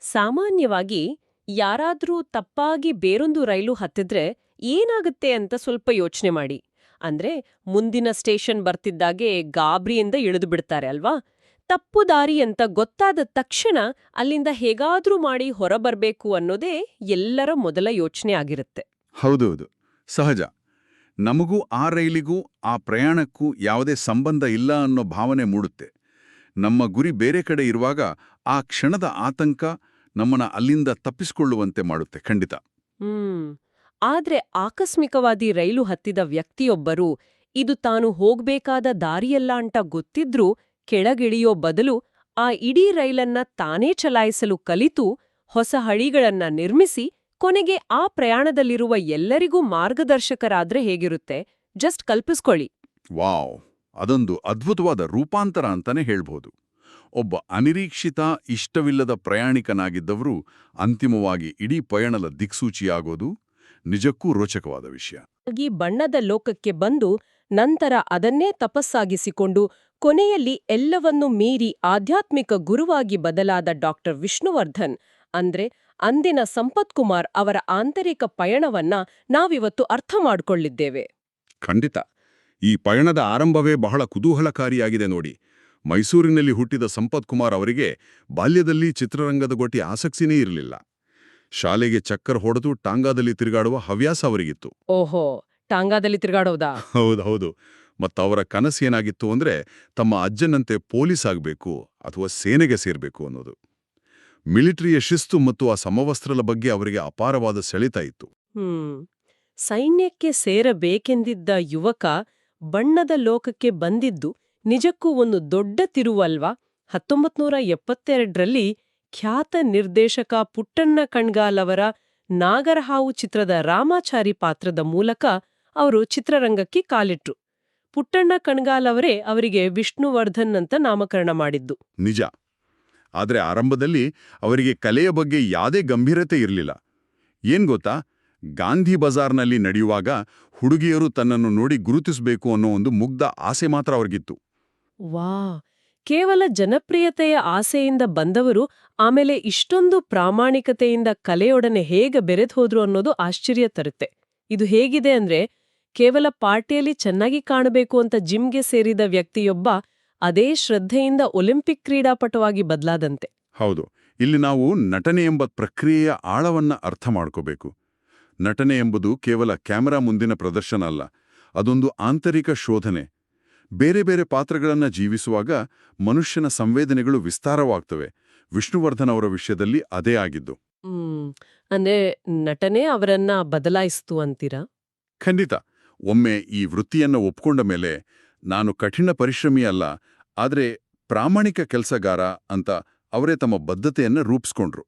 ಸಾಮಾನ್ಯವಾಗಿ ಯಾರಾದ್ರೂ ತಪ್ಪಾಗಿ ಬೇರೊಂದು ರೈಲು ಹತ್ತಿದ್ರೆ ಏನಾಗುತ್ತೆ ಅಂತ ಸ್ವಲ್ಪ ಯೋಚನೆ ಮಾಡಿ. ಅಂದ್ರೆ ಮುಂದಿನ ಸ್ಟೇಷನ್ ಬರ್ತಿದ್ದಾಗೆ ಗಾಬ್ರಿಯಿಂದ ಇಳಿದು ಬಿಡ್ತಾರೆ ಅಲ್ವಾ? ತಪ್ಪು ದಾರಿ ಅಂತ ಗೊತ್ತಾದ ತಕ್ಷಣ ಅಲ್ಲಿಂದ ಹೇಗಾದ್ರೂ ಮಾಡಿ ಹೊರಬರ್ಬೇಕು ಅನ್ನೋದೇ ಎಲ್ಲರ ಮೊದಲ ಯೋಚನೆ ಆಗಿರುತ್ತೆ. ಹೌದೌದು, ಸಹಜ. ನಮಗೂ ಆ ರೈಲಿಗೂ ಆ ಪ್ರಯಾಣಕ್ಕೂ ಯಾವುದೇ ಸಂಬಂಧ ಇಲ್ಲ ಅನ್ನೋ ಭಾವನೆ ಮೂಡುತ್ತೆ. ನಮ್ಮ ಗುರಿ ಬೇರೆ ಕಡೆ ಇರುವಾಗ ಆ ಕ್ಷಣದ ಆತಂಕ ನಮ್ಮನ್ನ ಅಲ್ಲಿಂದ ತಪ್ಪಿಸಿಕೊಳ್ಳುವಂತೆ ಮಾಡುತ್ತೆ, ಖಂಡಿತ. ಹ್ಮ್ ಆದ್ರೆ ಆಕಸ್ಮಿಕವಾದಿ ರೈಲು ಹತ್ತಿದ ವ್ಯಕ್ತಿಯೊಬ್ಬರು ಇದು ತಾನು ಹೋಗ್ಬೇಕಾದ ದಾರಿಯಲ್ಲ ಅಂತ ಗೊತ್ತಿದ್ರೂ ಕೆಳಗಿಳಿಯೋ ಬದಲು ಆ ಇಡೀ ರೈಲನ್ನ ತಾನೇ ಚಲಾಯಿಸಲು ಕಲಿತು ಹೊಸ ಹಳಿಗಳನ್ನ ನಿರ್ಮಿಸಿ ಕೊನೆಗೆ ಆ ಪ್ರಯಾಣದಲ್ಲಿರುವ ಎಲ್ಲರಿಗೂ ಮಾರ್ಗದರ್ಶಕರಾದ್ರೆ ಹೇಗಿರುತ್ತೆ? ಜಸ್ಟ್ ಕಲ್ಪಿಸ್ಕೊಳ್ಳಿ. ವಾವ್, ಅದೊಂದು ಅದ್ಭುತವಾದ ರೂಪಾಂತರ ಅಂತಾನೆ ಹೇಳ್ಬೋದು. ಒಬ್ಬ ಅನಿರೀಕ್ಷಿತ, ಇಷ್ಟವಿಲ್ಲದ ಪ್ರಯಾಣಿಕನಾಗಿದ್ದವರು ಅಂತಿಮವಾಗಿ ಇಡೀ ಪಯಣದ ದಿಕ್ಸೂಚಿಯಾಗೋದು ನಿಜಕ್ಕೂ ರೋಚಕವಾದ ವಿಷಯ. ಈ ಬಣ್ಣದ ಲೋಕಕ್ಕೆ ಬಂದು ನಂತರ ಅದನ್ನೇ ತಪಸ್ಸಾಗಿಸಿಕೊಂಡು ಕೊನೆಯಲ್ಲಿ ಎಲ್ಲವನ್ನೂ ಮೀರಿ ಆಧ್ಯಾತ್ಮಿಕ ಗುರುವಾಗಿ ಬದಲಾದ ಡಾಕ್ಟರ್ ವಿಷ್ಣುವರ್ಧನ್ ಅಂದ್ರೆ ಅಂದಿನ ಸಂಪತ್ ಕುಮಾರ್ ಅವರ ಆಂತರಿಕ ಪಯಣವನ್ನ ನಾವಿವತ್ತು ಅರ್ಥ ಮಾಡ್ಕೊಳ್ಳಿದ್ದೇವೆ. ಖಂಡಿತ. ಈ ಪಯಣದ ಆರಂಭವೇ ಬಹಳ ಕುತೂಹಲಕಾರಿಯಾಗಿದೆ ನೋಡಿ. ಮೈಸೂರಿನಲ್ಲಿ ಹುಟ್ಟಿದ ಸಂಪತ್ ಕುಮಾರ್ ಅವರಿಗೆ ಬಾಲ್ಯದಲ್ಲಿ ಚಿತ್ರರಂಗದ ಗೊಟ್ಟಿ ಆಸಕ್ತಿನೇ ಇರಲಿಲ್ಲ. ಶಾಲೆಗೆ ಚಕ್ಕರ್ ಹೊಡೆದು ಟಾಂಗಾದಲ್ಲಿ ತಿರುಗಾಡುವ ಹವ್ಯಾಸ ಅವರಿಗಿತ್ತು. ಓಹೋ, ಟಾಂಗಾದಲ್ಲಿ ತಿರುಗಾಡೋದಾ? ಹೌದು. ಮತ್ತವರ ಕನಸೇನಾಗಿತ್ತು ಅಂದ್ರೆ ತಮ್ಮ ಅಜ್ಜನಂತೆ ಪೊಲೀಸ್ ಆಗಬೇಕು ಅಥವಾ ಸೇನೆಗೆ ಸೇರ್ಬೇಕು ಅನ್ನೋದು. ಮಿಲಿಟರಿಯ ಶಿಸ್ತು ಮತ್ತು ಆ ಸಮವಸ್ತ್ರದ ಬಗ್ಗೆ ಅವರಿಗೆ ಅಪಾರವಾದ ಸೆಳೆತ ಇತ್ತು. ಸೈನ್ಯಕ್ಕೆ ಸೇರಬೇಕೆಂದಿದ್ದ ಯುವಕ ಬಣ್ಣದ ಲೋಕಕ್ಕೆ ಬಂದಿದ್ದು ನಿಜಕ್ಕೂ ಒಂದು ದೊಡ್ಡ ತಿರುವಲ್ವಾ? 1972ರಲ್ಲಿ ಖ್ಯಾತ ನಿರ್ದೇಶಕ ಪುಟ್ಟಣ್ಣ ಕಣ್ಗಾಲ್ ಅವರ ನಾಗರಹಾವು ಚಿತ್ರದ ರಾಮಾಚಾರಿ ಪಾತ್ರದ ಮೂಲಕ ಅವರು ಚಿತ್ರರಂಗಕ್ಕೆ ಕಾಲಿಟ್ರು. ಪುಟ್ಟಣ್ಣ ಕಣ್ಗಾಲ್ ಅವರೇ ಅವರಿಗೆ ವಿಷ್ಣುವರ್ಧನ್ ಅಂತ ನಾಮಕರಣ ಮಾಡಿದ್ದು. ನಿಜ. ಆದರೆ ಆರಂಭದಲ್ಲಿ ಅವರಿಗೆ ಕಲೆಯ ಬಗ್ಗೆ ಯಾವುದೇ ಗಂಭೀರತೆ ಇರಲಿಲ್ಲ. ಏನ್ ಗೊತ್ತಾ, ಗಾಂಧಿ ಬಜಾರ್ನಲ್ಲಿ ನಡೆಯುವಾಗ ಹುಡುಗಿಯರು ತನ್ನನ್ನು ನೋಡಿ ಗುರುತಿಸಬೇಕು ಅನ್ನೋ ಒಂದು ಮುಗ್ಧ ಆಸೆ ಮಾತ್ರ ಅವ್ರಿಗಿತ್ತು. ವಾ, ಕೇವಲ ಜನಪ್ರಿಯತೆಯ ಆಸೆಯಿಂದ ಬಂದವರು ಆಮೇಲೆ ಇಷ್ಟೊಂದು ಪ್ರಾಮಾಣಿಕತೆಯಿಂದ ಕಲೆಯೊಡನೆ ಹೇಗೆ ಬೆರೆದು ಹೋದ್ರು ಅನ್ನೋದು ಆಶ್ಚರ್ಯ ತರುತ್ತೆ. ಇದು ಹೇಗಿದೆ ಅಂದ್ರೆ, ಕೇವಲ ಪಾರ್ಟಿಯಲ್ಲಿ ಚೆನ್ನಾಗಿ ಕಾಣಬೇಕು ಅಂತ ಜಿಮ್ಗೆ ಸೇರಿದ ವ್ಯಕ್ತಿಯೊಬ್ಬ ಅದೇ ಶ್ರದ್ಧೆಯಿಂದ ಒಲಿಂಪಿಕ್ ಕ್ರೀಡಾಪಟುವಾಗಿ ಬದಲಾದಂತೆ. ಹೌದು. ಇಲ್ಲಿ ನಾವು ನಟನೆ ಎಂಬ ಪ್ರಕ್ರಿಯೆಯ ಆಳವನ್ನ ಅರ್ಥ ಮಾಡ್ಕೋಬೇಕು. ನಟನೆ ಎಂಬುದು ಕೇವಲ ಕ್ಯಾಮೆರಾ ಮುಂದಿನ ಪ್ರದರ್ಶನ ಅಲ್ಲ, ಅದೊಂದು ಆಂತರಿಕ ಶೋಧನೆ. ಬೇರೆ ಬೇರೆ ಪಾತ್ರಗಳನ್ನ ಜೀವಿಸುವಾಗ ಮನುಷ್ಯನ ಸಂವೇದನೆಗಳು ವಿಸ್ತಾರವಾಗ್ತವೆ. ವಿಷ್ಣುವರ್ಧನ್ ಅವರ ವಿಷಯದಲ್ಲಿ ಅದೇ ಆಗಿದ್ದು. ಅಂದ್ರೆ ನಟನೆ ಅವರನ್ನ ಬದಲಾಯಿಸ್ತು ಅಂತೀರಾ? ಖಂಡಿತ. ಒಮ್ಮೆ ಈ ವೃತ್ತಿಯನ್ನ ಒಪ್ಕೊಂಡ ಮೇಲೆ ನಾನು ಕಠಿಣ ಪರಿಶ್ರಮಿ ಅಲ್ಲ, ಆದ್ರೆ ಪ್ರಾಮಾಣಿಕ ಕೆಲಸಗಾರ ಅಂತ ಅವರೇ ತಮ್ಮ ಬದ್ಧತೆಯನ್ನ ರೂಪಿಸ್ಕೊಂಡ್ರು.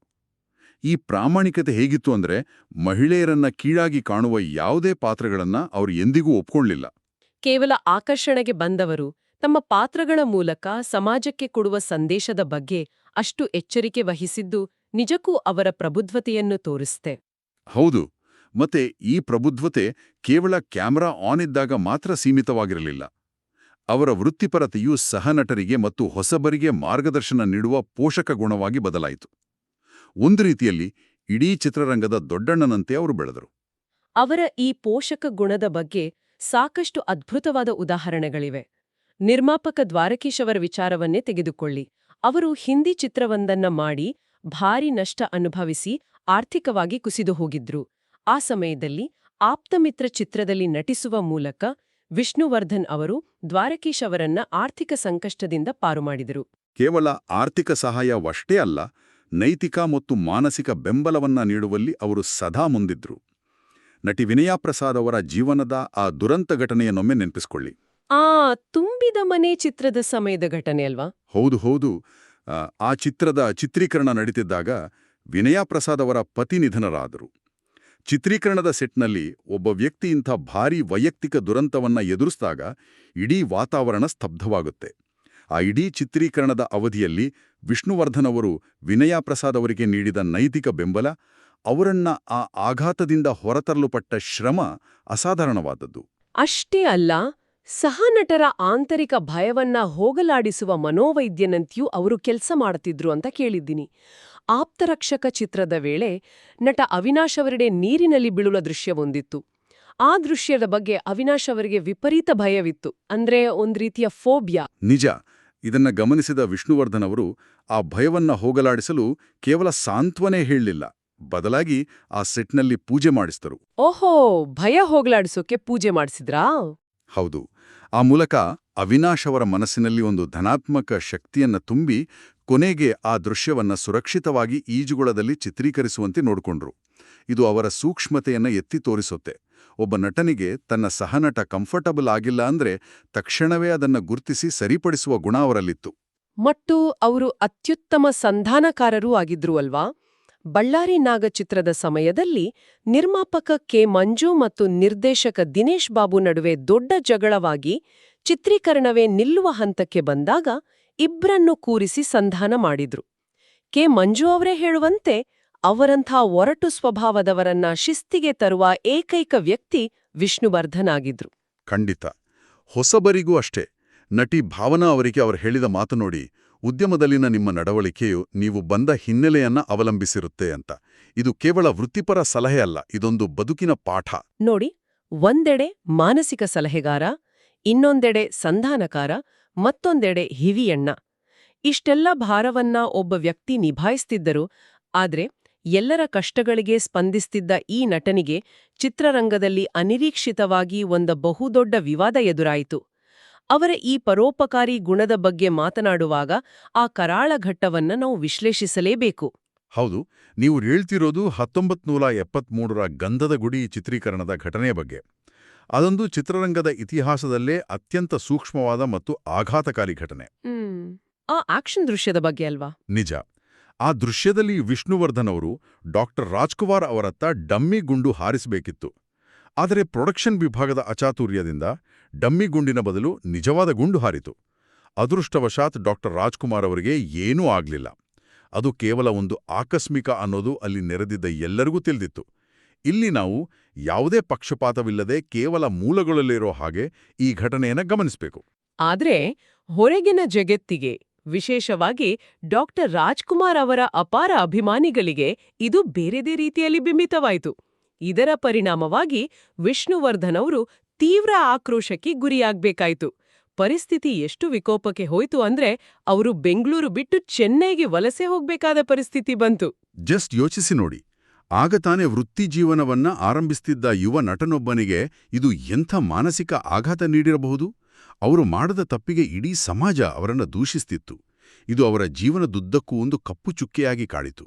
ಈ ಪ್ರಾಮಾಣಿಕತೆ ಹೇಗಿತ್ತು ಅಂದ್ರೆ, ಮಹಿಳೆಯರನ್ನ ಕೀಳಾಗಿ ಕಾಣುವ ಯಾವುದೇ ಪಾತ್ರಗಳನ್ನ ಅವರು ಎಂದಿಗೂ ಒಪ್ಕೊಳ್ಳಿಲ್ಲ. ಕೇವಲ ಆಕರ್ಷಣೆಗೆ ಬಂದವರು ತಮ್ಮ ಪಾತ್ರಗಳ ಮೂಲಕ ಸಮಾಜಕ್ಕೆ ಕೊಡುವ ಸಂದೇಶದ ಬಗ್ಗೆ ಅಷ್ಟು ಎಚ್ಚರಿಕೆ ವಹಿಸಿದ್ದು ನಿಜಕ್ಕೂ ಅವರ ಪ್ರಬುದ್ಧತೆಯನ್ನು ತೋರಿಸುತ್ತೆ. ಹೌದು. ಮತ್ತೆ ಈ ಪ್ರಬುದ್ಧತೆ ಕೇವಲ ಕ್ಯಾಮೆರಾ ಆನ್ ಇದ್ದಾಗ ಮಾತ್ರ ಸೀಮಿತವಾಗಿರಲಿಲ್ಲ. ಅವರ ವೃತ್ತಿಪರತೆಯು ಸಹನಟರಿಗೆ ಮತ್ತು ಹೊಸಬರಿಗೆ ಮಾರ್ಗದರ್ಶನ ನೀಡುವ ಪೋಷಕ ಗುಣವಾಗಿ ಬದಲಾಯಿತು. ಒಂದು ರೀತಿಯಲ್ಲಿ ಇಡೀ ಚಿತ್ರರಂಗದ ದೊಡ್ಡಣ್ಣನಂತೆ ಅವರು ಬೆಳೆದರು. ಅವರ ಈ ಪೋಷಕ ಗುಣದ ಬಗ್ಗೆ ಸಾಕಷ್ಟು ಅದ್ಭುತವಾದ ಉದಾಹರಣೆಗಳಿವೆ. ನಿರ್ಮಾಪಕ ದ್ವಾರಕೀಶ್ ಅವರ ವಿಚಾರವನ್ನೇ ತೆಗೆದುಕೊಳ್ಳಿ. ಅವರು ಹಿಂದಿ ಚಿತ್ರವೊಂದನ್ನ ಮಾಡಿ ಭಾರಿ ನಷ್ಟ ಅನುಭವಿಸಿ ಆರ್ಥಿಕವಾಗಿ ಕುಸಿದು ಹೋಗಿದ್ರು. ಆ ಸಮಯದಲ್ಲಿ ಆಪ್ತಮಿತ್ರ ಚಿತ್ರದಲ್ಲಿ ನಟಿಸುವ ಮೂಲಕ ವಿಷ್ಣುವರ್ಧನ್ ಅವರು ದ್ವಾರಕೀಶ್ ಅವರನ್ನ ಆರ್ಥಿಕ ಸಂಕಷ್ಟದಿಂದ ಪಾರು ಮಾಡಿದರು. ಕೇವಲ ಆರ್ಥಿಕ ಸಹಾಯವಷ್ಟೇ ಅಲ್ಲ, ನೈತಿಕ ಮತ್ತು ಮಾನಸಿಕ ಬೆಂಬಲವನ್ನ ನೀಡುವಲ್ಲಿ ಅವರು ಸದಾ ಮುಂದಿದ್ರು. ನಟಿ ವಿನಯಾ ಪ್ರಸಾದ್ ಅವರ ಜೀವನದ ಆ ದುರಂತ ಘಟನೆಯನ್ನೊಮ್ಮೆ ನೆನಪಿಸ್ಕೊಳ್ಳಿ. ತುಂಬಿದ ಮನೆ ಚಿತ್ರದ ಸಮಯದ ಘಟನೆ ಅಲ್ವಾ? ಹೌದು. ಆ ಚಿತ್ರದ ಚಿತ್ರೀಕರಣ ನಡೀತಿದ್ದಾಗ ವಿನಯಾ ಪ್ರಸಾದ್ ಅವರ ಪತಿ ನಿಧನರಾದರು. ಚಿತ್ರೀಕರಣದ ಸೆಟ್ನಲ್ಲಿ ಒಬ್ಬ ವ್ಯಕ್ತಿ ಇಂಥ ಭಾರೀ ವೈಯಕ್ತಿಕ ದುರಂತವನ್ನ ಎದುರಿಸಿದಾಗ ಇಡೀ ವಾತಾವರಣ ಸ್ತಬ್ಧವಾಗುತ್ತೆ. ಆ ಇಡೀ ಚಿತ್ರೀಕರಣದ ಅವಧಿಯಲ್ಲಿ ವಿಷ್ಣುವರ್ಧನ್ ಅವರು ವಿನಯಾ ಪ್ರಸಾದ್ ಅವರಿಗೆ ನೀಡಿದ ನೈತಿಕ ಬೆಂಬಲ, ಅವರನ್ನ ಆ ಆಘಾತದಿಂದ ಹೊರತರಲುಪಟ್ಟ ಶ್ರಮ ಅಸಾಧಾರಣವಾದದ್ದು. ಅಷ್ಟೇ ಅಲ್ಲ, ಸಹನಟರ ಆಂತರಿಕ ಭಯವನ್ನ ಹೋಗಲಾಡಿಸುವ ಮನೋವೈದ್ಯನಂತೆಯೂ ಅವರು ಕೆಲಸ ಮಾಡುತ್ತಿದ್ರು ಅಂತ ಕೇಳಿದ್ದೀನಿ. ಆಪ್ತರಕ್ಷಕ ಚಿತ್ರದ ವೇಳೆ ನಟ ಅವಿನಾಶ್ ಅವರೆಡೆ ನೀರಿನಲ್ಲಿ ಬೀಳುವ ದೃಶ್ಯವೊಂದಿತ್ತು. ಆ ದೃಶ್ಯದ ಬಗ್ಗೆ ಅವಿನಾಶ್ ಅವರಿಗೆ ವಿಪರೀತ ಭಯವಿತ್ತು. ಅಂದ್ರೆ ಒಂದ್ ರೀತಿಯ ಫೋಬಿಯಾ. ನಿಜ. ಇದನ್ನ ಗಮನಿಸಿದ ವಿಷ್ಣುವರ್ಧನ್ ಅವರು ಆ ಭಯವನ್ನ ಹೋಗಲಾಡಿಸಲು ಕೇವಲ ಸಾಂತ್ವನೆ ಹೇಳಲಿಲ್ಲ, ಬದಲಾಗಿ ಆ ಸೆಟ್ನಲ್ಲಿ ಪೂಜೆ ಮಾಡಿಸಿದರು. ಓಹೋ, ಭಯ ಹೋಗ್ಲಾಡಿಸೋಕೆ ಪೂಜೆ ಮಾಡಿಸಿದ್ರಾ? ಹೌದು. ಆ ಮೂಲಕ ಅವಿನಾಶ್ ಅವರ ಮನಸ್ಸಿನಲ್ಲಿ ಒಂದು ಧನಾತ್ಮಕ ಶಕ್ತಿಯನ್ನ ತುಂಬಿ ಕೊನೆಗೆ ಆ ದೃಶ್ಯವನ್ನ ಸುರಕ್ಷಿತವಾಗಿ ಈಜುಗೊಳದಲ್ಲಿ ಚಿತ್ರೀಕರಿಸುವಂತೆ ನೋಡಿಕೊಂಡ್ರು. ಇದು ಅವರ ಸೂಕ್ಷ್ಮತೆಯನ್ನ ಎತ್ತಿ ತೋರಿಸುತ್ತೆ. ಒಬ್ಬ ನಟನಿಗೆ ತನ್ನ ಸಹನಟ ಕಂಫರ್ಟಬಲ್ ಆಗಿಲ್ಲ ಅಂದ್ರೆ ತಕ್ಷಣವೇ ಅದನ್ನ ಗುರ್ತಿಸಿ ಸರಿಪಡಿಸುವ ಗುಣ ಅವರಲ್ಲಿತ್ತು. ಮತ್ತು ಅವರು ಅತ್ಯುತ್ತಮ ಸಂಧಾನಕಾರರೂ ಆಗಿದ್ರು ಅಲ್ವಾ? ಬಳ್ಳಾರಿ ನಾಗ ಚಿತ್ರದ ಸಮಯದಲ್ಲಿ ನಿರ್ಮಾಪಕ ಕೆ. ಮಂಜು ಮತ್ತು ನಿರ್ದೇಶಕ ದಿನೇಶ್ ಬಾಬು ನಡುವೆ ದೊಡ್ಡ ಜಗಳವಾಗಿ ಚಿತ್ರೀಕರಣವೇ ನಿಲ್ಲುವ ಹಂತಕ್ಕೆ ಬಂದಾಗ ಇಬ್ರನ್ನು ಕೂರಿಸಿ ಸಂಧಾನ ಮಾಡಿದ್ರು. ಕೆ. ಮಂಜು ಅವರೇ ಹೇಳುವಂತೆ ಅವರಂಥ ಒರಟು ಸ್ವಭಾವದವರನ್ನ ಶಿಸ್ತಿಗೆ ತರುವ ಏಕೈಕ ವ್ಯಕ್ತಿ ವಿಷ್ಣುವರ್ಧನ್ ಆಗಿದ್ರು. ಖಂಡಿತ. ಹೊಸಬರಿಗೂ ಅಷ್ಟೇ. ನಟಿ ಭಾವನಾ ಅವರಿಗೆ ಅವರು ಹೇಳಿದ ಮಾತು ನೋಡಿ, ಉದ್ಯಮದಲ್ಲಿನ ನಿಮ್ಮ ನಡವಳಿಕೆಯು ನೀವು ಬಂದ ಹಿನ್ನೆಲೆಯನ್ನ ಅವಲಂಬಿಸಿರುತ್ತೆ ಅಂತ. ಇದು ಕೇವಲ ವೃತ್ತಿಪರ ಸಲಹೆ ಅಲ್ಲ, ಇದೊಂದು ಬದುಕಿನ ಪಾಠ. ನೋಡಿ, ಒಂದೆಡೆ ಮಾನಸಿಕ ಸಲಹೆಗಾರ, ಇನ್ನೊಂದೆಡೆ ಸಂಧಾನಕಾರ, ಮತ್ತೊಂದೆಡೆ ಹಿರಿಯಣ್ಣ. ಇಷ್ಟೆಲ್ಲ ಭಾರವನ್ನ ಒಬ್ಬ ವ್ಯಕ್ತಿ ನಿಭಾಯಿಸ್ತಿದ್ದರು. ಆದ್ರೆ ಎಲ್ಲರ ಕಷ್ಟಗಳಿಗೆ ಸ್ಪಂದಿಸ್ತಿದ್ದ ಈ ನಟನಿಗೆ ಚಿತ್ರರಂಗದಲ್ಲಿ ಅನಿರೀಕ್ಷಿತವಾಗಿ ಒಂದು ಬಹುದೊಡ್ಡ ವಿವಾದ ಎದುರಾಯಿತು. ಅವರ ಈ ಪರೋಪಕಾರಿ ಗುಣದ ಬಗ್ಗೆ ಮಾತನಾಡುವಾಗ ಆ ಕರಾಳ ಘಟ್ಟವನ್ನ ನಾವು ವಿಶ್ಲೇಷಿಸಲೇಬೇಕು. ಹೌದು, ನೀವು ಹೇಳ್ತಿರೋದು 1973ರ ಗಂಧದ ಗುಡಿ ಚಿತ್ರೀಕರಣದ ಘಟನೆಯ ಬಗ್ಗೆ. ಅದೊಂದು ಚಿತ್ರರಂಗದ ಇತಿಹಾಸದಲ್ಲೇ ಅತ್ಯಂತ ಸೂಕ್ಷ್ಮವಾದ ಮತ್ತು ಆಘಾತಕಾರಿ ಘಟನೆ. ಆ ಆಕ್ಷನ್ ದೃಶ್ಯದ ಬಗ್ಗೆ ಅಲ್ವಾ? ನಿಜ. ಆ ದೃಶ್ಯದಲ್ಲಿ ವಿಷ್ಣುವರ್ಧನ್ ಅವರು ಡಾಕ್ಟರ್ ರಾಜ್ಕುಮಾರ್ ಅವರತ್ತ ಡಮ್ಮಿ ಗುಂಡು ಹಾರಿಸಬೇಕಿತ್ತು. ಆದರೆ ಪ್ರೊಡಕ್ಷನ್ ವಿಭಾಗದ ಅಚಾತುರ್ಯದಿಂದ ಡಮ್ಮಿ ಗುಂಡಿನ ಬದಲು ನಿಜವಾದ ಗುಂಡು ಹಾರಿತು. ಅದೃಷ್ಟವಶಾತ್ ಡಾಕ್ಟರ್ ರಾಜ್ಕುಮಾರ್ ಅವರಿಗೆ ಏನೂ ಆಗ್ಲಿಲ್ಲ. ಅದು ಕೇವಲ ಒಂದು ಆಕಸ್ಮಿಕ ಅನ್ನೋದು ಅಲ್ಲಿ ನೆರೆದಿದ್ದ ಎಲ್ಲರಿಗೂ ತಿಳಿದಿತ್ತು. ಇಲ್ಲಿ ನಾವು ಯಾವುದೇ ಪಕ್ಷಪಾತವಿಲ್ಲದೆ ಕೇವಲ ಮೂಲಗಳಲ್ಲಿರೋ ಹಾಗೆ ಈ ಘಟನೆಯನ್ನು ಗಮನಿಸಬೇಕು. ಆದ್ರೆ ಹೊರಗಿನ ಜಗತ್ತಿಗೆ, ವಿಶೇಷವಾಗಿ ಡಾಕ್ಟರ್ ರಾಜ್ಕುಮಾರ್ ಅವರ ಅಪಾರ ಅಭಿಮಾನಿಗಳಿಗೆ ಇದು ಬೇರೆದೇ ರೀತಿಯಲ್ಲಿ ಬಿಂಬಿತವಾಯಿತು. ಇದರ ಪರಿಣಾಮವಾಗಿ ವಿಷ್ಣುವರ್ಧನ್ ಅವರು ತೀವ್ರ ಆಕ್ರೋಶಕ್ಕೆ ಗುರಿಯಾಗಬೇಕಾಯಿತು. ಪರಿಸ್ಥಿತಿ ಎಷ್ಟು ವಿಕೋಪಕ್ಕೆ ಹೋಯ್ತು ಅಂದ್ರೆ ಅವರು ಬೆಂಗಳೂರು ಬಿಟ್ಟು ಚೆನ್ನೈಗೆ ವಲಸೆ ಹೋಗ್ಬೇಕಾದ ಪರಿಸ್ಥಿತಿ ಬಂತು. ಜಸ್ಟ್ ಯೋಚಿಸಿ ನೋಡಿ, ಆಗ ತಾನೇ ವೃತ್ತಿ ಜೀವನವನ್ನ ಆರಂಭಿಸ್ತಿದ್ದ ಯುವ ನಟನೊಬ್ಬನಿಗೆ ಇದು ಎಂಥ ಮಾನಸಿಕ ಆಘಾತ ನೀಡಿರಬಹುದು. ಅವರು ಮಾಡದ ತಪ್ಪಿಗೆ ಇಡೀ ಸಮಾಜ ಅವರನ್ನು ದೂಷಿಸ್ತಿತ್ತು. ಇದು ಅವರ ಜೀವನದುದ್ದಕ್ಕೂ ಒಂದು ಕಪ್ಪು ಚುಕ್ಕೆಯಾಗಿ ಕಾಡಿತು.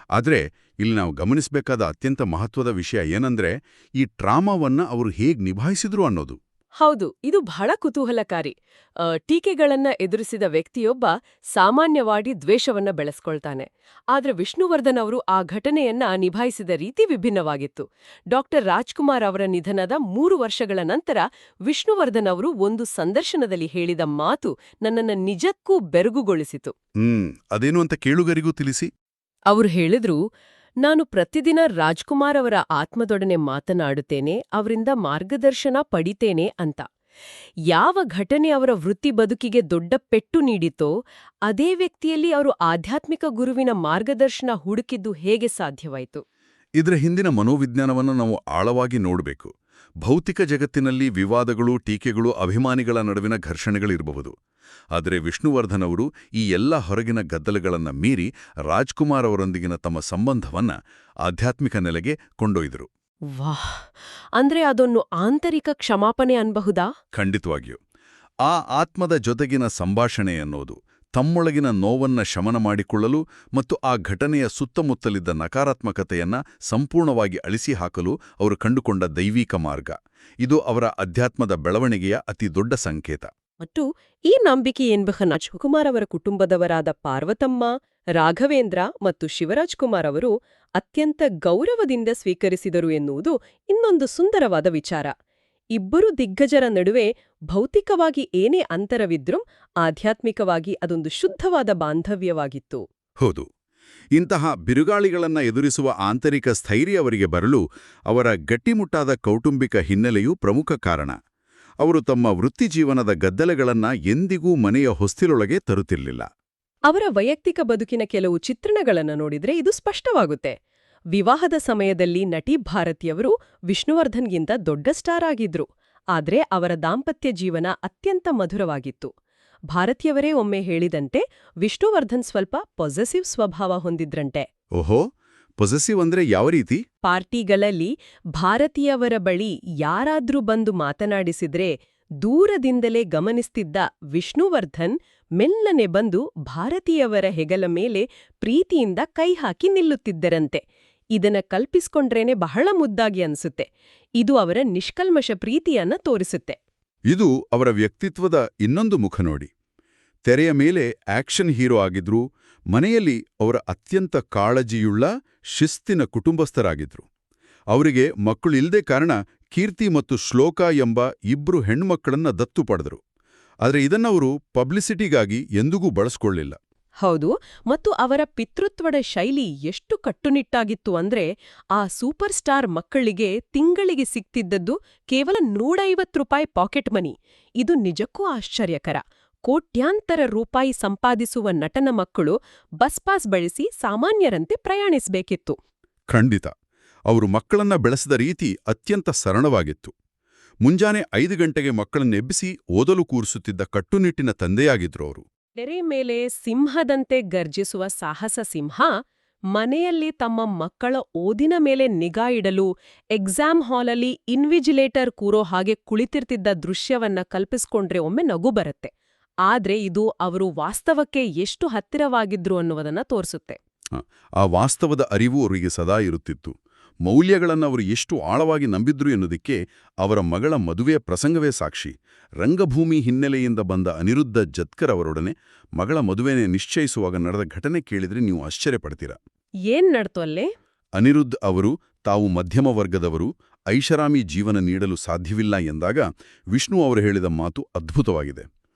ಆದರೆ ಇಲ್ಲಿ ನಾವು ಗಮನಿಸಬೇಕಾದ ಅತ್ಯಂತ ಮಹತ್ವದ ವಿಷಯ ಏನಂದ್ರೆ, ಈ ಟ್ರಾಮಾವನ್ನ ಅವರು ಹೇಗೆ ನಿಭಾಯಿಸಿದ್ರು ಅನ್ನೋದು. ಹೌದು, ಇದು ಬಹಳ ಕುತೂಹಲಕಾರಿ. ಟೀಕೆಗಳನ್ನ ಎದುರಿಸಿದ ವ್ಯಕ್ತಿಯೊಬ್ಬ ಸಾಮಾನ್ಯವಾಗಿ ದ್ವೇಷವನ್ನ ಬೆಳೆಸ್ಕೊಳ್ತಾನೆ. ಆದ್ರೆ ವಿಷ್ಣುವರ್ಧನ್ ಅವರು ಆ ಘಟನೆಯನ್ನ ನಿಭಾಯಿಸಿದ ರೀತಿ ವಿಭಿನ್ನವಾಗಿತ್ತು. ಡಾಕ್ಟರ್ ರಾಜ್ಕುಮಾರ್ ಅವರ ನಿಧನದ 3 ವರ್ಷಗಳ ನಂತರ ವಿಷ್ಣುವರ್ಧನ್ ಅವರು ಒಂದು ಸಂದರ್ಶನದಲ್ಲಿ ಹೇಳಿದ ಮಾತು ನನ್ನನ್ನ ನಿಜಕ್ಕೂ ಬೆರಗುಗೊಳಿಸಿತು. ಅದೇನು ಅಂತ ಕೇಳುಗರಿಗೂ ತಿಳಿಸಿ. ಅವರು ಹೇಳಿದ್ರು, ನಾನು ಪ್ರತಿದಿನ ರಾಜ್ಕುಮಾರ್ ಅವರ ಆತ್ಮದೊಡನೆ ಮಾತನಾಡುತ್ತೇನೆ, ಅವರಿಂದ ಮಾರ್ಗದರ್ಶನ ಪಡಿತೇನೆ ಅಂತ. ಯಾವ ಘಟನೆ ಅವರ ವೃತ್ತಿ ಬದುಕಿಗೆ ದೊಡ್ಡ ಪೆಟ್ಟು ನೀಡಿತೋ ಅದೇ ವ್ಯಕ್ತಿಯಲ್ಲಿ ಅವರು ಆಧ್ಯಾತ್ಮಿಕ ಗುರುವಿನ ಮಾರ್ಗದರ್ಶನ ಹುಡುಕಿದ್ದು ಹೇಗೆ ಸಾಧ್ಯವಾಯಿತು? ಇದರ ಹಿಂದಿನ ಮನೋವಿಜ್ಞಾನವನ್ನು ನಾವು ಆಳವಾಗಿ ನೋಡಬೇಕು. ಭೌತಿಕ ಜಗತ್ತಿನಲ್ಲಿ ವಿವಾದಗಳು, ಟೀಕೆಗಳು, ಅಭಿಮಾನಿಗಳ ನಡುವಿನ ಘರ್ಷಣೆಗಳಿರಬಹುದು. ಆದರೆ ವಿಷ್ಣುವರ್ಧನ್ ಅವರು ಈ ಎಲ್ಲ ಹೊರಗಿನ ಗದ್ದಲಗಳನ್ನ ಮೀರಿ ರಾಜ್ಕುಮಾರ್ ಅವರೊಂದಿಗಿನ ತಮ್ಮ ಸಂಬಂಧವನ್ನ ಆಧ್ಯಾತ್ಮಿಕ ನೆಲೆಗೆ ಕೊಂಡೊಯ್ದರು. ವಾಹ್! ಅಂದ್ರೆ ಅದೊಂದು ಆಂತರಿಕ ಕ್ಷಮಾಪಣೆ ಅನ್ಬಹುದಾ? ಖಂಡಿತವಾಗಿಯೂ. ಆ ಆತ್ಮದ ಜೊತೆಗಿನ ಸಂಭಾಷಣೆ ಅನ್ನೋದು ತಮ್ಮೊಳಗಿನ ನೋವನ್ನ ಶಮನ ಮಾಡಿಕೊಳ್ಳಲು ಮತ್ತು ಆ ಘಟನೆಯ ಸುತ್ತಮುತ್ತಲಿದ್ದ ನಕಾರಾತ್ಮಕತೆಯನ್ನ ಸಂಪೂರ್ಣವಾಗಿ ಅಳಿಸಿ ಹಾಕಲು ಅವರು ಕಂಡುಕೊಂಡ ದೈವಿಕ ಮಾರ್ಗ. ಇದು ಅವರ ಅಧ್ಯಾತ್ಮದ ಬೆಳವಣಿಗೆಯ ಅತಿ ದೊಡ್ಡ ಸಂಕೇತ. ಮತ್ತು ಈ ನಂಬಿಕೆ ರಾಜ್ಕುಮಾರ್ ಅವರ ಕುಟುಂಬದವರಾದ ಪಾರ್ವತಮ್ಮ, ರಾಘವೇಂದ್ರ ಮತ್ತು ಶಿವರಾಜ್ ಕುಮಾರ್ ಅವರು ಅತ್ಯಂತ ಗೌರವದಿಂದ ಸ್ವೀಕರಿಸಿದರು ಎನ್ನುವುದು ಇನ್ನೊಂದು ಸುಂದರವಾದ ವಿಚಾರ. ಇಬ್ಬರು ದಿಗ್ಗಜರ ನಡುವೆ ಭೌತಿಕವಾಗಿ ಏನೇ ಅಂತರವಿದ್ರೂ ಆಧ್ಯಾತ್ಮಿಕವಾಗಿ ಅದೊಂದು ಶುದ್ಧವಾದ ಬಾಂಧವ್ಯವಾಗಿತ್ತು. ಹೌದು. ಇಂತಹ ಬಿರುಗಾಳಿಗಳನ್ನ ಎದುರಿಸುವ ಆಂತರಿಕ ಸ್ಥೈರ್ಯ ಅವರಿಗೆ ಬರಲು ಅವರ ಗಟ್ಟಿಮುಟ್ಟಾದ ಕೌಟುಂಬಿಕ ಹಿನ್ನೆಲೆಯೂ ಪ್ರಮುಖ ಕಾರಣ. ಅವರು ತಮ್ಮ ವೃತ್ತಿಜೀವನದ ಗದ್ದಲೆಗಳನ್ನ ಎಂದಿಗೂ ಮನೆಯ ಹೊಸ್ತಿಲೊಳಗೆ ತರುತ್ತಿರಲಿಲ್ಲ. ಅವರ ವೈಯಕ್ತಿಕ ಬದುಕಿನ ಕೆಲವು ಚಿತ್ರಣಗಳನ್ನು ನೋಡಿದ್ರೆ ಇದು ಸ್ಪಷ್ಟವಾಗುತ್ತೆ. ವಿವಾಹದ ಸಮಯದಲ್ಲಿ ನಟಿ ಭಾರತಿಯವರು ವಿಷ್ಣುವರ್ಧನ್ಗಿಂತ ದೊಡ್ಡ ಸ್ಟಾರ್ ಆಗಿದ್ರು. ಆದ್ರೆ ಅವರ ದಾಂಪತ್ಯ ಜೀವನ ಅತ್ಯಂತ ಮಧುರವಾಗಿತ್ತು. ಭಾರತಿಯವರೇ ಒಮ್ಮೆ ಹೇಳಿದಂತೆ ವಿಷ್ಣುವರ್ಧನ್ ಸ್ವಲ್ಪ ಪೊಸೆಸಿವ್ ಸ್ವಭಾವ ಹೊಂದಿದ್ರಂತೆ. ಓಹೋ, ಪೊಸೆಸಿವ್ ಅಂದ್ರೆ ಯಾವ ರೀತಿ? ಪಾರ್ಟಿಗಳಲ್ಲಿ ಭಾರತೀಯವರ ಬಳಿ ಯಾರಾದ್ರೂ ಬಂದು ಮಾತನಾಡಿಸಿದ್ರೆ ದೂರದಿಂದಲೇ ಗಮನಿಸ್ತಿದ್ದ ವಿಷ್ಣುವರ್ಧನ್ ಮೆಲ್ಲನೆ ಬಂದು ಭಾರತೀಯವರ ಹೆಗಲ ಮೇಲೆ ಪ್ರೀತಿಯಿಂದ ಕೈ ಹಾಕಿ ನಿಲ್ಲುತ್ತಿದ್ದರಂತೆ. ಇದನ್ನ ಕಲ್ಪಿಸ್ಕೊಂಡ್ರೇನೆ ಬಹಳ ಮುದ್ದಾಗಿ ಅನ್ಸುತ್ತೆ. ಇದು ಅವರ ನಿಷ್ಕಲ್ಮಶ ಪ್ರೀತಿಯನ್ನ ತೋರಿಸುತ್ತೆ. ಇದು ಅವರ ವ್ಯಕ್ತಿತ್ವದ ಇನ್ನೊಂದು ಮುಖ ನೋಡಿ. ತೆರೆಯ ಮೇಲೆ ಆಕ್ಷನ್ ಹೀರೋ ಆಗಿದ್ರು, ಮನೆಯಲ್ಲಿ ಅವರ ಅತ್ಯಂತ ಕಾಳಜಿಯುಳ್ಳ ಶಿಸ್ತಿನ ಕುಟುಂಬಸ್ಥರಾಗಿದ್ರು. ಅವರಿಗೆ ಮಕ್ಕಳಿಲ್ದೇ ಕಾರಣ ಕೀರ್ತಿ ಮತ್ತು ಶ್ಲೋಕ ಎಂಬ ಇಬ್ರು ಹೆಣ್ಮಕ್ಕಳನ್ನ ದತ್ತು ಪಡೆದರು. ಆದರೆ ಇದನ್ನವರು ಪಬ್ಲಿಸಿಟಿಗಾಗಿ ಎಂದಿಗೂ ಬಳಸ್ಕೊಳ್ಳಿಲ್ಲ. ಹೌದು, ಮತ್ತು ಅವರ ಪಿತೃತ್ವದ ಶೈಲಿ ಎಷ್ಟು ಕಟ್ಟುನಿಟ್ಟಾಗಿತ್ತು ಅಂದ್ರೆ ಆ ಸೂಪರ್ ಸ್ಟಾರ್ ಮಕ್ಕಳಿಗೆ ತಿಂಗಳಿಗೆ ಸಿಗ್ತಿದ್ದದ್ದು ಕೇವಲ ₹150 ಪಾಕೆಟ್ ಮನಿ. ಇದು ನಿಜಕ್ಕೂ ಆಶ್ಚರ್ಯಕರ. ಕೋಟ್ಯಾಂತರ ರೂಪಾಯಿ ಸಂಪಾದಿಸುವ ನಟನ ಮಕ್ಕಳು ಬಸ್ ಪಾಸ್ ಬಳಸಿ ಸಾಮಾನ್ಯರಂತೆ ಪ್ರಯಾಣಿಸಬೇಕಿತ್ತು. ಖಂಡಿತ. ಅವರು ಮಕ್ಕಳನ್ನ ಬೆಳೆಸಿದ ರೀತಿ ಅತ್ಯಂತ ಸರಳವಾಗಿತ್ತು. ಮುಂಜಾನೆ 5 ಗಂಟೆಗೆ ಮಕ್ಕಳನ್ನೆಬ್ಬಿಸಿ ಓದಲು ಕೂರಿಸುತ್ತಿದ್ದ ಕಟ್ಟುನಿಟ್ಟಿನ ತಂದೆಯಾಗಿದ್ರು ಅವರು. ತೆರೆ ಮೇಲೆ ಸಿಂಹದಂತೆ ಗರ್ಜಿಸುವ ಸಾಹಸ ಸಿಂಹ ಮನೆಯಲ್ಲಿ ತಮ್ಮ ಮಕ್ಕಳ ಓದಿನ ಮೇಲೆ ನಿಗಾ ಇಡಲು ಎಕ್ಸಾಮ್ ಹಾಲಲ್ಲಿ ಇನ್ವಿಜಿಲೇಟರ್ ಕೂರೋ ಹಾಗೆ ಕುಳಿತಿರ್ತಿದ್ದ ದೃಶ್ಯವನ್ನ ಕಲ್ಪಿಸ್ಕೊಂಡ್ರೆ ಒಮ್ಮೆ ನಗು ಬರುತ್ತೆ. ಆದ್ರೆ ಇದು ಅವರು ವಾಸ್ತವಕ್ಕೆ ಎಷ್ಟು ಹತ್ತಿರವಾಗಿದ್ರು ಅನ್ನುವುದನ್ನ ತೋರಿಸುತ್ತೆ. ಆ ವಾಸ್ತವದ ಅರಿವು ಅವರಿಗೆ ಸದಾ ಇರುತ್ತಿತ್ತು. ಮೌಲ್ಯಗಳನ್ನು ಅವರು ಎಷ್ಟು ಆಳವಾಗಿ ನಂಬಿದ್ರು ಎನ್ನುವುದಕ್ಕೆ ಅವರ ಮಗಳ ಮದುವೆಯ ಪ್ರಸಂಗವೇ ಸಾಕ್ಷಿ. ರಂಗಭೂಮಿ ಹಿನ್ನೆಲೆಯಿಂದ ಬಂದ ಅನಿರುದ್ಧ ಜತ್ಕರ್ ಅವರೊಡನೆ ಮಗಳ ಮದುವೆನೇ ನಿಶ್ಚಯಿಸುವಾಗ ನಡೆದ ಘಟನೆ ಕೇಳಿದ್ರೆ ನೀವು ಆಶ್ಚರ್ಯಪಡ್ತೀರಾ. ಏನ್ ನಡ್ತು ಅಲ್ಲೇ? ಅನಿರುದ್ಧ್ ಅವರು ತಾವು ಮಧ್ಯಮ ವರ್ಗದವರು, ಐಷಾರಾಮಿ ಜೀವನ ನೀಡಲು ಸಾಧ್ಯವಿಲ್ಲ ಎಂದಾಗ ವಿಷ್ಣು ಅವರು ಹೇಳಿದ ಮಾತು ಅದ್ಭುತವಾಗಿದೆ.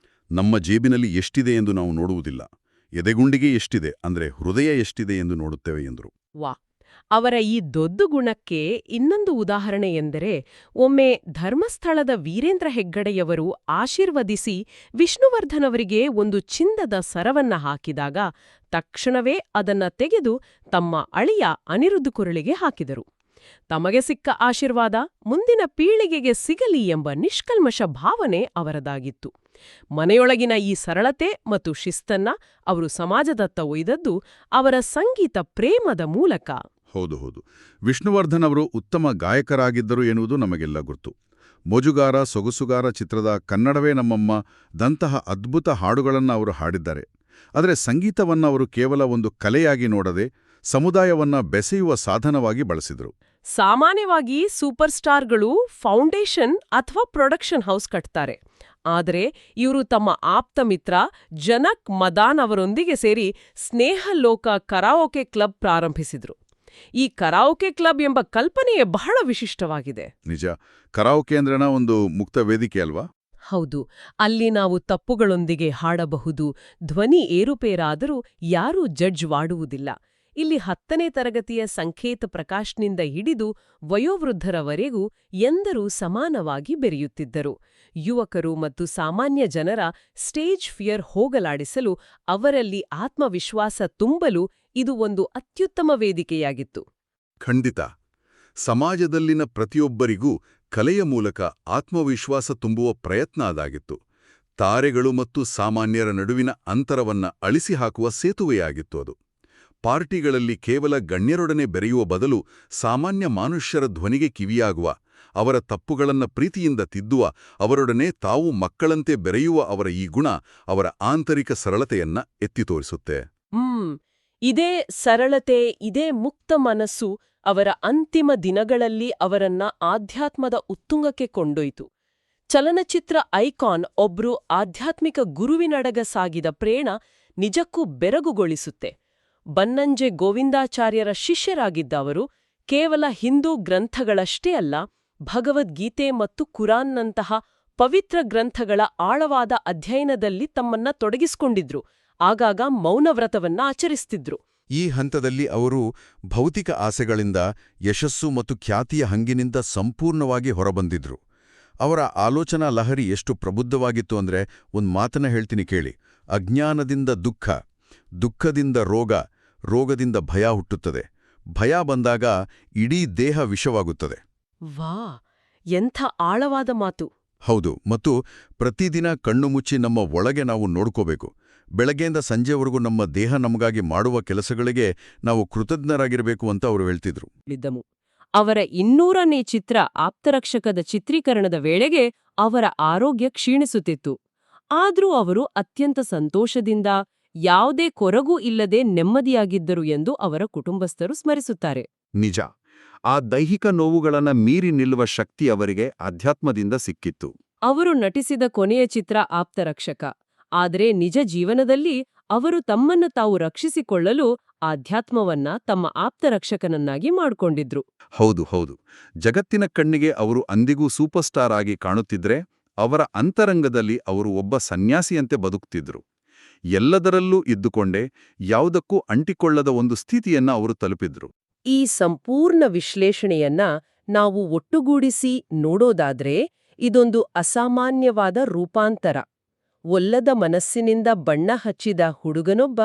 ನಮ್ಮ ಜೇಬಿನಲ್ಲಿ ಎಷ್ಟಿದೆ ಎಂದು ನಾವು ನೋಡುವುದಿಲ್ಲ, ಎದೆಗುಂಡಿಗೆ ಎಷ್ಟಿದೆ ಅಂದ್ರೆ ಹೃದಯ ಎಷ್ಟಿದೆ ಎಂದು ನೋಡುತ್ತೇವೆ ಎಂದರು. ವಾ, ಅವರ ಈ ದೊಡ್ಡ ಗುಣಕ್ಕೆ ಇನ್ನೊಂದು ಉದಾಹರಣೆ ಎಂದರೆ, ಒಮ್ಮೆ ಧರ್ಮಸ್ಥಳದ ವೀರೇಂದ್ರ ಹೆಗ್ಗಡೆಯವರು ಆಶೀರ್ವದಿಸಿ ವಿಷ್ಣುವರ್ಧನ್ ಅವರಿಗೆ ಒಂದು ಚಿನ್ನದ ಸರವನ್ನ ಹಾಕಿದಾಗ ತಕ್ಷಣವೇ ಅದನ್ನ ತೆಗೆದು ತಮ್ಮ ಅಳಿಯ ಅನಿರುದ್ಧ್ ಕುರಳಿಗೆ ಹಾಕಿದರು. ತಮಗೆ ಸಿಕ್ಕ ಆಶೀರ್ವಾದ ಮುಂದಿನ ಪೀಳಿಗೆಗೆ ಸಿಗಲಿ ಎಂಬ ನಿಷ್ಕಲ್ಮಶ ಭಾವನೆ ಅವರದಾಗಿತ್ತು. ಮನೆಯೊಳಗಿನ ಈ ಸರಳತೆ ಮತ್ತು ಶಿಸ್ತನ್ನ ಅವರು ಸಮಾಜದತ್ತ ಒಯ್ದದ್ದು ಅವರ ಸಂಗೀತ ಪ್ರೇಮದ ಮೂಲಕ. ಹೌದು. ವಿಷ್ಣುವರ್ಧನ್ ಅವರು ಉತ್ತಮ ಗಾಯಕರಾಗಿದ್ದರು ಎನ್ನುವುದು ನಮಗೆಲ್ಲ ಗುರ್ತು. ಮೋಜುಗಾರ ಸೊಗಸುಗಾರ ಚಿತ್ರದ ಕನ್ನಡವೇ ನಮ್ಮಮ್ಮ ದಂತಹ ಅದ್ಭುತ ಹಾಡುಗಳನ್ನು ಅವರು ಹಾಡಿದ್ದಾರೆ. ಆದರೆ ಸಂಗೀತವನ್ನ ಅವರು ಕೇವಲ ಒಂದು ಕಲೆಯಾಗಿ ನೋಡದೆ ಸಮುದಾಯವನ್ನ ಬೆಸೆಯುವ ಸಾಧನವಾಗಿ ಬಳಸಿದರು. ಸಾಮಾನ್ಯವಾಗಿ ಸೂಪರ್ ಸ್ಟಾರ್ಗಳು ಫೌಂಡೇಶನ್ ಅಥವಾ ಪ್ರೊಡಕ್ಷನ್ ಹೌಸ್ ಕಟ್ತಾರೆ. ಆದರೆ ಇವರು ತಮ್ಮ ಆಪ್ತ ಮಿತ್ರ ಜನಕ್ ಮದಾನ್ ಅವರೊಂದಿಗೆ ಸೇರಿ ಸ್ನೇಹಲೋಕ ಕರಾಒಕೆ ಕ್ಲಬ್ ಪ್ರಾರಂಭಿಸಿದ್ರು. ಈ ಕರಾಒಕೆ ಕ್ಲಬ್ ಎಂಬ ಕಲ್ಪನೆಯೇ ಬಹಳ ವಿಶಿಷ್ಟವಾಗಿದೆ. ನಿಜ. ಕರಾಒಕೆ ಅಂದ್ರೇನ ಒಂದು ಮುಕ್ತ ವೇದಿಕೆ ಅಲ್ವಾ? ಹೌದು. ಅಲ್ಲಿ ನಾವು ತಪ್ಪುಗಳೊಂದಿಗೆ ಹಾಡಬಹುದು. ಧ್ವನಿ ಏರುಪೇರಾದರೂ ಯಾರೂ ಜಡ್ಜ್ ಮಾಡುವುದಿಲ್ಲ. ಇಲ್ಲಿ 10ನೇ ತರಗತಿಯ ಸಂಕೇತ ಪ್ರಕಾಶ್ನಿಂದ ಹಿಡಿದು ವಯೋವೃದ್ಧರವರೆಗೂ ಎಂದರೂ ಸಮಾನವಾಗಿ ಬೆರೆಯುತ್ತಿದ್ದರು. ಯುವಕರು ಮತ್ತು ಸಾಮಾನ್ಯ ಜನರ ಸ್ಟೇಜ್ ಫಿಯರ್ ಹೋಗಲಾಡಿಸಲು, ಅವರಲ್ಲಿ ಆತ್ಮವಿಶ್ವಾಸ ತುಂಬಲು ಇದು ಒಂದು ಅತ್ಯುತ್ತಮ ವೇದಿಕೆಯಾಗಿತ್ತು. ಖಂಡಿತ. ಸಮಾಜದಲ್ಲಿನ ಪ್ರತಿಯೊಬ್ಬರಿಗೂ ಕಲೆಯ ಮೂಲಕ ಆತ್ಮವಿಶ್ವಾಸ ತುಂಬುವ ಪ್ರಯತ್ನ ಅದಾಗಿತ್ತು. ತಾರೆಗಳು ಮತ್ತು ಸಾಮಾನ್ಯರ ನಡುವಿನ ಅಂತರವನ್ನ ಅಳಿಸಿಹಾಕುವ ಸೇತುವೆಯಾಗಿತ್ತು ಅದು. ಪಾರ್ಟಿಗಳಲ್ಲಿ ಕೇವಲ ಗಣ್ಯರೊಡನೆ ಬೆರೆಯುವ ಬದಲು ಸಾಮಾನ್ಯ ಮನುಷ್ಯರ ಧ್ವನಿಗೆ ಕಿವಿಯಾಗುವ, ಅವರ ತಪ್ಪುಗಳನ್ನ ಪ್ರೀತಿಯಿಂದ ತಿದ್ದುವ, ಅವರೊಡನೆ ತಾವು ಮಕ್ಕಳಂತೆ ಬೆರೆಯುವ ಅವರ ಈ ಗುಣ ಅವರ ಆಂತರಿಕ ಸರಳತೆಯನ್ನ ಎತ್ತಿ ತೋರಿಸುತ್ತೆ. ಇದೇ ಸರಳತೆ, ಇದೇ ಮುಕ್ತ ಮನಸ್ಸು ಅವರ ಅಂತಿಮ ದಿನಗಳಲ್ಲಿ ಅವರನ್ನ ಆಧ್ಯಾತ್ಮದ ಉತ್ತುಂಗಕ್ಕೆ ಕೊಂಡೊಯ್ತು. ಚಲನಚಿತ್ರ ಐಕಾನ್ ಒಬ್ರು ಆಧ್ಯಾತ್ಮಿಕ ಗುರುವಿನಡಗ ಸಾಗಿದ ಪ್ರೇಣ ನಿಜಕ್ಕೂ ಬೆರಗುಗೊಳಿಸುತ್ತೆ. ಬನ್ನಂಜೆ ಗೋವಿಂದಾಚಾರ್ಯರ ಶಿಷ್ಯರಾಗಿದ್ದ ಅವರು ಕೇವಲ ಹಿಂದೂ ಗ್ರಂಥಗಳಷ್ಟೇ ಅಲ್ಲ, ಭಗವದ್ಗೀತೆ ಮತ್ತು ಕುರಾನ್ನಂತಹ ಪವಿತ್ರ ಗ್ರಂಥಗಳ ಆಳವಾದ ಅಧ್ಯಯನದಲ್ಲಿ ತಮ್ಮನ್ನ ತೊಡಗಿಸಿಕೊಂಡಿದ್ರು. ಆಗಾಗ ಮೌನವ್ರತವನ್ನ ಆಚರಿಸ್ತಿದ್ರು. ಈ ಹಂತದಲ್ಲಿ ಅವರು ಭೌತಿಕ ಆಸೆಗಳಿಂದ, ಯಶಸ್ಸು ಮತ್ತು ಖ್ಯಾತಿಯ ಹಂಗಿನಿಂದ ಸಂಪೂರ್ಣವಾಗಿ ಹೊರಬಂದಿದ್ರು. ಅವರ ಆಲೋಚನಾ ಲಹರಿ ಎಷ್ಟು ಪ್ರಬುದ್ಧವಾಗಿತ್ತು ಅಂದ್ರೆ, ಒಂದು ಮಾತನ್ನ ಹೇಳ್ತೀನಿ ಕೇಳಿ. ಅಜ್ಞಾನದಿಂದ ದುಃಖ, ದುಃಖದಿಂದ ರೋಗ, ರೋಗದಿಂದ ಭಯ ಹುಟ್ಟುತ್ತದೆ. ಭಯ ಬಂದಾಗ ಇಡೀ ದೇಹ ವಿಷವಾಗುತ್ತದೆ. ವಾ, ಎಂಥ ಆಳವಾದ ಮಾತು. ಹೌದು, ಮತ್ತು ಪ್ರತಿದಿನ ಕಣ್ಣು ಮುಚ್ಚಿ ನಮ್ಮ ಒಳಗೆ ನಾವು ನೋಡ್ಕೋಬೇಕು. ಬೆಳಗ್ಗೆಯಿಂದ ಸಂಜೆವರೆಗೂ ನಮ್ಮ ದೇಹ ನಮಗಾಗಿ ಮಾಡುವ ಕೆಲಸಗಳಿಗೆ ನಾವು ಕೃತಜ್ಞರಾಗಿರಬೇಕು ಅಂತ ಅವರು ಹೇಳ್ತಿದ್ರು. ಲಿದ್ದಮು. ಅವರ 200ನೇ ಚಿತ್ರ ಆಪ್ತರಕ್ಷಕದ ಚಿತ್ರೀಕರಣದ ವೇಳೆಗೆ ಅವರ ಆರೋಗ್ಯ ಕ್ಷೀಣಿಸುತ್ತಿತ್ತು. ಆದ್ರೂ ಅವರು ಅತ್ಯಂತ ಸಂತೋಷದಿಂದ, ಯಾವುದೇ ಕೊರಗೂ ಇಲ್ಲದೆ ನೆಮ್ಮದಿಯಾಗಿದ್ದರು ಎಂದು ಅವರ ಕುಟುಂಬಸ್ಥರು ಸ್ಮರಿಸುತ್ತಾರೆ. ನಿಜ. ಆ ದೈಹಿಕ ನೋವುಗಳನ್ನ ಮೀರಿ ನಿಲ್ಲುವ ಶಕ್ತಿ ಅವರಿಗೆ ಅಧ್ಯಾತ್ಮದಿಂದ ಸಿಕ್ಕಿತ್ತು. ಅವರು ನಟಿಸಿದ ಕೊನೆಯ ಚಿತ್ರ ಆಪ್ತರಕ್ಷಕ. ಆದರೆ ನಿಜ ಜೀವನದಲ್ಲಿ ಅವರು ತಮ್ಮನ್ನು ತಾವು ರಕ್ಷಿಸಿಕೊಳ್ಳಲು ಆಧ್ಯಾತ್ಮವನ್ನ ತಮ್ಮ ಆಪ್ತರಕ್ಷಕನನ್ನಾಗಿ ಮಾಡಿಕೊಂಡಿದ್ರು. ಹೌದು ಹೌದು. ಜಗತ್ತಿನ ಕಣ್ಣಿಗೆ ಅವರು ಅಂದಿಗೂ ಸೂಪರ್ ಸ್ಟಾರ್ ಆಗಿ ಕಾಣುತ್ತಿದ್ರೆ, ಅವರ ಅಂತರಂಗದಲ್ಲಿ ಅವರು ಒಬ್ಬ ಸನ್ಯಾಸಿಯಂತೆ ಬದುಕ್ತಿದ್ರು. ಎಲ್ಲದರಲ್ಲೂ ಇದ್ದುಕೊಂಡೇ ಯಾವುದಕ್ಕೂ ಅಂಟಿಕೊಳ್ಳದ ಒಂದು ಸ್ಥಿತಿಯನ್ನ ಅವರು ತಲುಪಿದ್ರು. ಈ ಸಂಪೂರ್ಣ ವಿಶ್ಲೇಷಣೆಯನ್ನ ನಾವು ಒಟ್ಟುಗೂಡಿಸಿ ನೋಡೋದಾದ್ರೆ ಇದೊಂದು ಅಸಾಮಾನ್ಯವಾದ ರೂಪಾಂತರ. ಒಲ್ಲದ ಮನಸ್ಸಿನಿಂದ ಬಣ್ಣ ಹಚ್ಚಿದ ಹುಡುಗನೊಬ್ಬ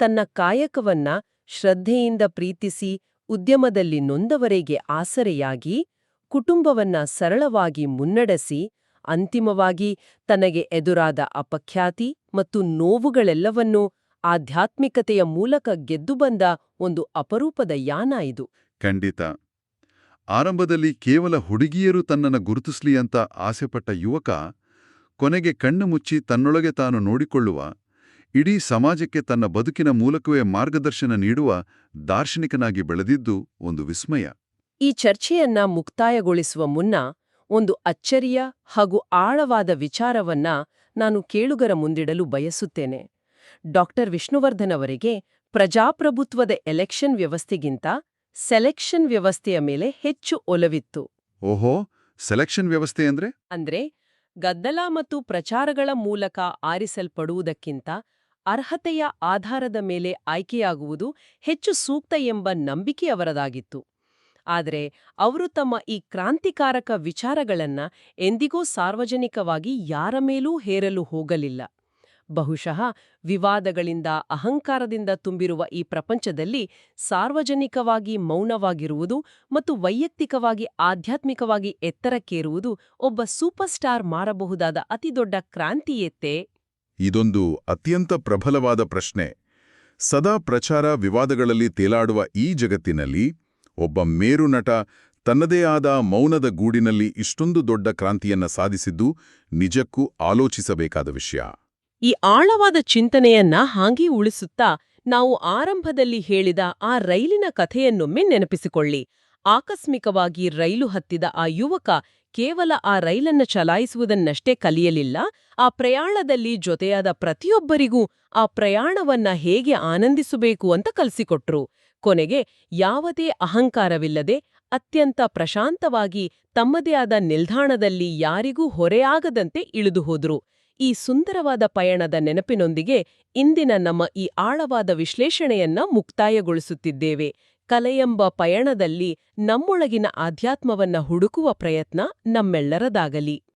ತನ್ನ ಕಾಯಕವನ್ನ ಶ್ರದ್ಧೆಯಿಂದ ಪ್ರೀತಿಸಿ ಉದ್ಯಮದಲ್ಲಿ ನೊಂದವರಿಗೆ ಆಸರೆಯಾಗಿ, ಕುಟುಂಬವನ್ನ ಸರಳವಾಗಿ ಮುನ್ನಡೆಸಿ, ಅಂತಿಮವಾಗಿ ತನಗೆ ಎದುರಾದ ಅಪಖ್ಯಾತಿ ಮತ್ತು ನೋವುಗಳೆಲ್ಲವನ್ನೂ ಆಧ್ಯಾತ್ಮಿಕತೆಯ ಮೂಲಕ ಗೆದ್ದು ಬಂದ ಒಂದು ಅಪರೂಪದ ಯಾನ ಇದು. ಖಂಡಿತ. ಆರಂಭದಲ್ಲಿ ಕೇವಲ ಹುಡುಗಿಯರು ತನ್ನನ್ನು ಗುರುತಿಸ್ಲಿ ಅಂತ ಆಸೆಪಟ್ಟ ಯುವಕ ಕೊನೆಗೆ ಕಣ್ಣು ಮುಚ್ಚಿ ತನ್ನೊಳಗೆ ತಾನು ನೋಡಿಕೊಳ್ಳುವ, ಇಡೀ ಸಮಾಜಕ್ಕೆ ತನ್ನ ಬದುಕಿನ ಮೂಲಕವೇ ಮಾರ್ಗದರ್ಶನ ನೀಡುವ ದಾರ್ಶನಿಕನಾಗಿ ಬೆಳೆದಿದ್ದು ಒಂದು ವಿಸ್ಮಯ. ಈ ಚರ್ಚೆಯನ್ನ ಮುಕ್ತಾಯಗೊಳಿಸುವ ಮುನ್ನ ಒಂದು ಅಚ್ಚರಿಯ ಹಾಗೂ ಆಳವಾದ ವಿಚಾರವನ್ನ ನಾನು ಕೇಳುಗರ ಮುಂದಿಡಲು ಬಯಸುತ್ತೇನೆ. ವಿಷ್ಣುವರ್ಧನ್ ಅವರಿಗೆ ಪ್ರಜಾಪ್ರಭುತ್ವದ ಎಲೆಕ್ಷನ್ ವ್ಯವಸ್ಥೆಗಿಂತ ಸೆಲೆಕ್ಷನ್ ವ್ಯವಸ್ಥೆಯ ಮೇಲೆ ಹೆಚ್ಚು ಒಲವಿತ್ತು. ಓಹೋ, ಸೆಲೆಕ್ಷನ್ ವ್ಯವಸ್ಥೆ ಅಂದ್ರೆ? ಅಂದ್ರೆ ಗದ್ದಲ ಮತ್ತು ಪ್ರಚಾರಗಳ ಮೂಲಕ ಆರಿಸಲ್ಪಡುವುದಕ್ಕಿಂತ ಅರ್ಹತೆಯ ಆಧಾರದ ಮೇಲೆ ಆಯ್ಕೆಯಾಗುವುದು ಹೆಚ್ಚು ಸೂಕ್ತ ಎಂಬ ನಂಬಿಕೆ ಅವರದಾಗಿತ್ತು. ಆದರೆ ಅವರು ತಮ್ಮ ಈ ಕ್ರಾಂತಿಕಾರಕ ವಿಚಾರಗಳನ್ನ ಎಂದಿಗೂ ಸಾರ್ವಜನಿಕವಾಗಿ ಯಾರ ಮೇಲೂ ಹೇರಲು ಹೋಗಲಿಲ್ಲ. ಬಹುಶಃ ವಿವಾದಗಳಿಂದ, ಅಹಂಕಾರದಿಂದ ತುಂಬಿರುವ ಈ ಪ್ರಪಂಚದಲ್ಲಿ ಸಾರ್ವಜನಿಕವಾಗಿ ಮೌನವಾಗಿರುವುದು ಮತ್ತು ವೈಯಕ್ತಿಕವಾಗಿ ಆಧ್ಯಾತ್ಮಿಕವಾಗಿ ಎತ್ತರಕ್ಕೇರುವುದು ಒಬ್ಬ ಸೂಪರ್ ಸ್ಟಾರ್ ಮಾರಬಹುದಾದ ಅತಿದೊಡ್ಡ ಕ್ರಾಂತಿಯೇತ್ತೇ? ಇದೊಂದು ಅತ್ಯಂತ ಪ್ರಬಲವಾದ ಪ್ರಶ್ನೆ. ಸದಾ ಪ್ರಚಾರ ವಿವಾದಗಳಲ್ಲಿ ತೇಲಾಡುವ ಈ ಜಗತ್ತಿನಲ್ಲಿ ಒಬ್ಬ ಮೇರು ನಟ ತನ್ನದೇ ಆದ ಮೌನದ ಗೂಡಿನಲ್ಲಿ ಇಷ್ಟೊಂದು ದೊಡ್ಡ ಕ್ರಾಂತಿಯನ್ನ ಸಾಧಿಸಿದ್ದು ನಿಜಕ್ಕೂ ಆಲೋಚಿಸಬೇಕಾದ ವಿಷಯ. ಈ ಆಳವಾದ ಚಿಂತನೆಯನ್ನ ಹಾಗೆ ಉಳಿಸುತ್ತಾ ನಾವು ಆರಂಭದಲ್ಲಿ ಹೇಳಿದ ಆ ರೈಲಿನ ಕಥೆಯನ್ನೊಮ್ಮೆ ನೆನಪಿಸಿಕೊಳ್ಳಿ. ಆಕಸ್ಮಿಕವಾಗಿ ರೈಲು ಹತ್ತಿದ ಆ ಯುವಕ ಕೇವಲ ಆ ರೈಲನ್ನ ಚಲಾಯಿಸುವುದನ್ನಷ್ಟೇ ಕಲಿಯಲಿಲ್ಲ, ಆ ಪ್ರಯಾಣದಲ್ಲಿ ಜೊತೆಯಾದ ಪ್ರತಿಯೊಬ್ಬರಿಗೂ ಆ ಪ್ರಯಾಣವನ್ನ ಹೇಗೆ ಆನಂದಿಸಬೇಕು ಅಂತ ಕಲಿಸಿಕೊಟ್ರು. ಕೊನೆಗೆ ಯಾವುದೇ ಅಹಂಕಾರವಿಲ್ಲದೆ ಅತ್ಯಂತ ಪ್ರಶಾಂತವಾಗಿ ತಮ್ಮದೇ ಆದ ನಿಲ್ದಾಣದಲ್ಲಿ ಯಾರಿಗೂ ಹೊರೆಯಾಗದಂತೆ ಇಳಿದು ಹೋದ್ರು. ಈ ಸುಂದರವಾದ ಪಯಣದ ನೆನಪಿನೊಂದಿಗೆ ಇಂದಿನ ನಮ್ಮ ಈ ಆಳವಾದ ವಿಶ್ಲೇಷಣೆಯನ್ನ ಮುಕ್ತಾಯಗೊಳಿಸುತ್ತಿದ್ದೇವೆ. ಕಲೆಯೆಂಬ ಪಯಣದಲ್ಲಿ ನಮ್ಮೊಳಗಿನ ಆಧ್ಯಾತ್ಮವನ್ನ ಹುಡುಕುವ ಪ್ರಯತ್ನ ನಮ್ಮೆಲ್ಲರದಾಗಲಿ.